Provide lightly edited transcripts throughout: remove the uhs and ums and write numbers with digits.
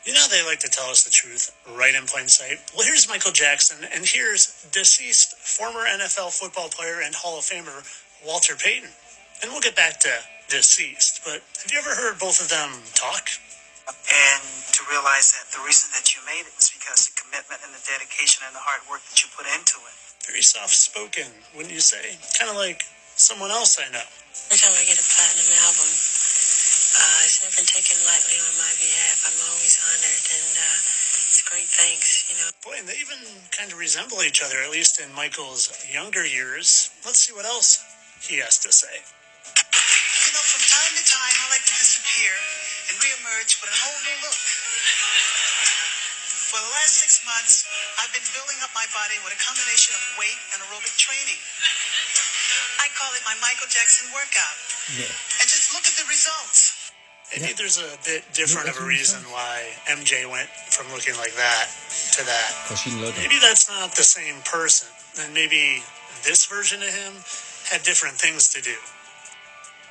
You know they like to tell us the truth right in plain sight? Well, here's MichaELJackson, and here's deceased former NFL football player and Hall of Famer Walter Payton. And we'll get back to deceased, but have you ever heard both of them talk? And to realize that the reason that you made it was because the commitment and the dedication and the hard work that you put into it. Very soft-spoken, wouldn't you say? Kind of like someone else I know. Every time I get a platinum album, it's never been taken lightly on my behalf. I'm always honored, and it's great thanks, you know. Boy, and they even kind of resemble each other, at least in Michael's younger years. Let's see what else he has to say. You know, from time to time, I like to disappear and reemerge with a whole new look. For the last 6 months, I've been building up my body with a combination of weight and aerobic training. I call it my MichaELJackson workout. Yeah. And just look at the results. Maybe there's a bit different of a reason why MJ went from looking like that to that. Maybe that's not the same person. And maybe this version of him had different things to do.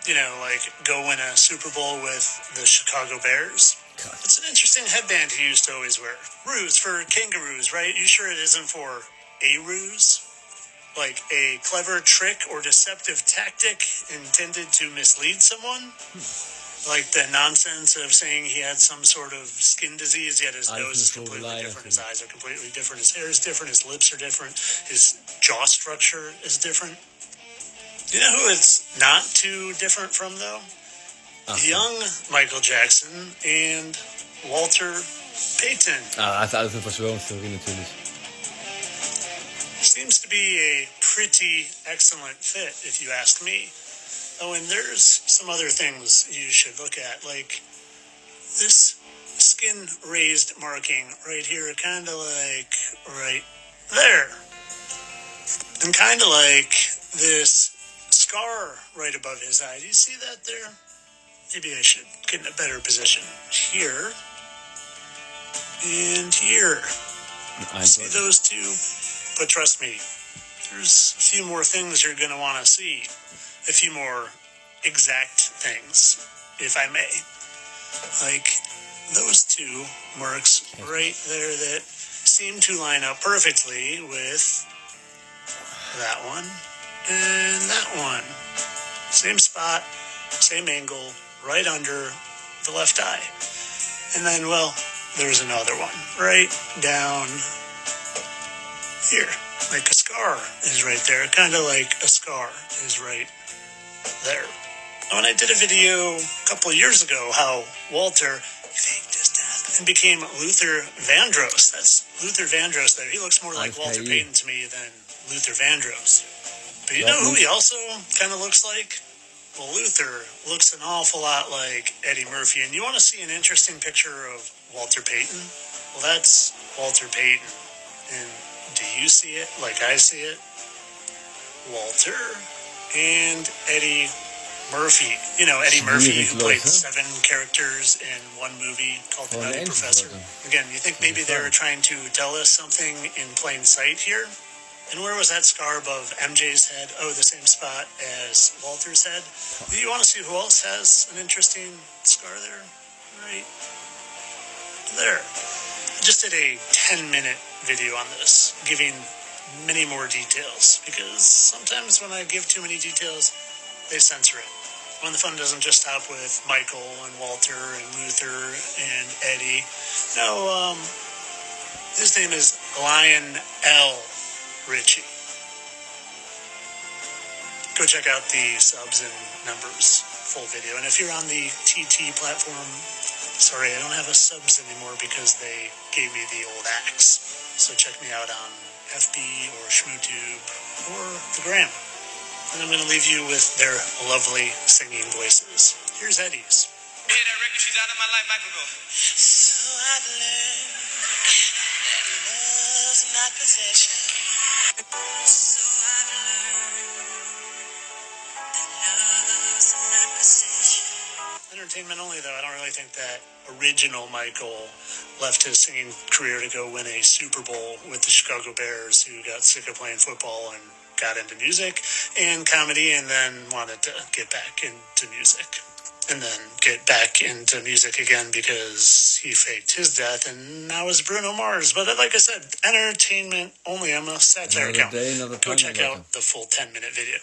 You know, like go win a Super Bowl with the Chicago Bears. God. It's an interesting headband he used to always wear. Ruse for kangaroos, right? You sure it isn't for a ruse? Like a clever trick or deceptive tactic intended to mislead someone? Like the nonsense of saying he had some sort of skin disease, yet his nose is completely different, his eyes are completely different, his hair is different, his lips are different, his jaw structure is different. You know who it's not too different from, though? Young MichaELJackson and Walter Payton. Uit een Verschwo-theorie natuurlijk. Seems to be a pretty excellent fit, if you ask me. Oh, and there's some other things you should look at, like this skin raised marking right here, kind of like right there. And kind of like this scar right above his eye. Do you see that there? Maybe I should get in a better position. Here. And here. See those two? But trust me, there's a few more things you're going to want to see. A few more exact things, if I may. Like those two marks right there that seem to line up perfectly with that one and that one. Same spot, same angle, right under the left eye. And then, well, there's another one right down here. Like a scar is right there. Kind of like a scar is right there. When I did a video a couple of years ago how Walter faked his death and became Luther Vandross. That's Luther Vandross there. He looks more like Walter Payton to me than Luther Vandross. But you know who he also kind of looks like? Well, Luther looks an awful lot like Eddie Murphy. And you want to see an interesting picture of Walter Payton? Well, that's Walter Payton. And do you see it like I see it? Walter and Eddie Murphy. You know, Eddie Murphy, who played 7 characters in one movie called The Nutty Professor. Again, you think maybe they were trying to tell us something in plain sight here? And where was that scar above MJ's head? Oh, the same spot as Walter's head. Do you want to see who else has an interesting scar there? Right there. I just did a 10-minute video on this, giving many more details, because sometimes when I give too many details, they censor it. When the fun doesn't just stop with Michael and Walter and Luther and Eddie. No, his name is Lionel Richie. Go check out the subs and numbers full video. And if you're on the TT platform, sorry, I don't have a subs anymore because they gave me the old axe. So check me out on FB or ShmooTube or the Gram. And I'm going to leave you with their lovely singing voices. Here's Eddie's. Yeah, that record she's out of my life, Michael go. So I've learned that love's not possession. So I've learned that love's not possession. Entertainment only, though. I don't really think that original Michael left his singing career to go win a Super Bowl with the Chicago Bears, who got sick of playing football and got into music and comedy and then wanted to get back into music. and then get back into music again because he faked his death, and now is Bruno Mars. But like I said, entertainment only. I'm a satire Another account. day, another Go time, check another out the full 10-minute video.